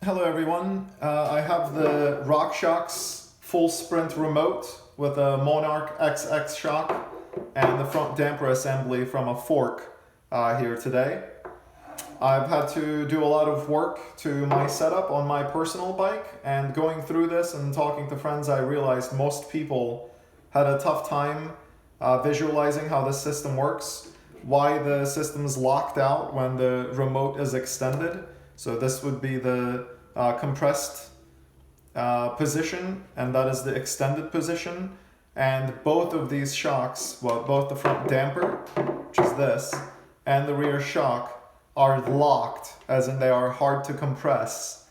Hello everyone, I have the ROCKSHOX full sprint remote with a Monarch XX shock and the front damper assembly from a fork here today. I've had to do a lot of work to my setup on my personal bike, and going through this and talking to friends, I realized most people had a tough time visualizing how the system works, why the system's locked out when the remote is extended. So this would be the compressed position, and that is the extended position. And both of these shocks, well, both the front damper, which is this, and the rear shock are locked, as in they are hard to compress.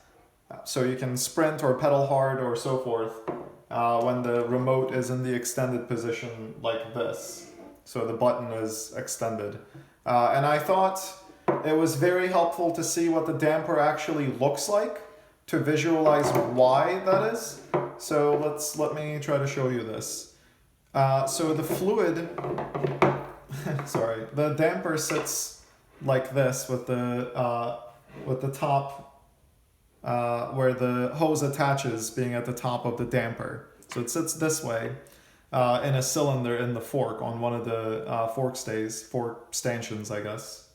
So you can sprint or pedal hard or so forth when the remote is in the extended position like this. So the button is extended. And I thought it was very helpful to see what the damper actually looks like, to visualize why that is. So let me try to show you this. So the fluid, sorry, the damper sits like this with the top where the hose attaches being at the top of the damper. So it sits this way in a cylinder in the fork on one of the fork stanchions, I guess.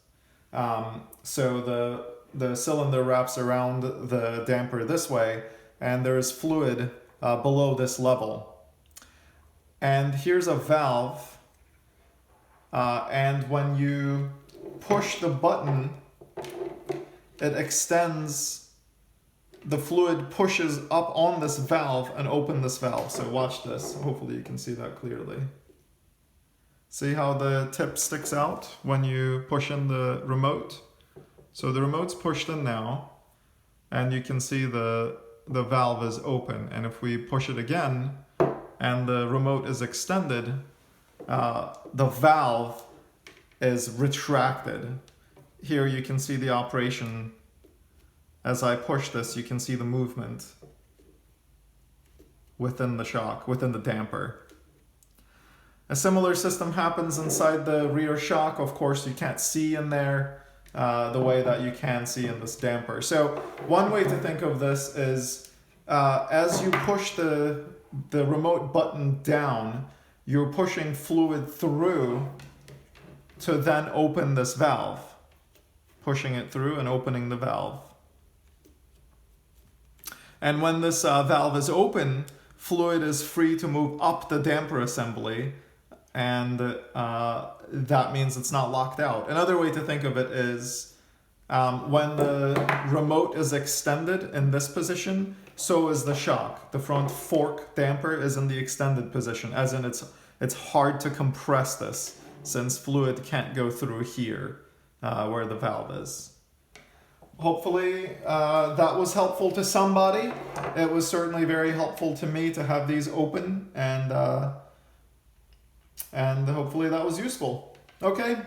So the cylinder wraps around the damper this way, and there is fluid below this level. And here's a valve, and when you push the button, it extends, the fluid pushes up on this valve and open this valve. So watch this, hopefully you can see that clearly. See how the tip sticks out when you push in the remote? So the remote's pushed in now, and you can see the valve is open. And if we push it again, and the remote is extended, the valve is retracted. Here you can see the operation. As I push this, you can see the movement within the shock, within the damper. A similar system happens inside the rear shock. Of course, you can't see in there the way that you can see in this damper. So one way to think of this is as you push the remote button down, you're pushing fluid through to then open this valve. Pushing it through and opening the valve. And when this valve is open, fluid is free to move up the damper assembly, and that means it's not locked out. Another way to think of it is when the remote is extended in this position, so is the shock. The front fork damper is in the extended position, as in it's hard to compress this, since fluid can't go through here where the valve is. Hopefully that was helpful to somebody. It was certainly very helpful to me to have these open, and hopefully that was useful. Okay,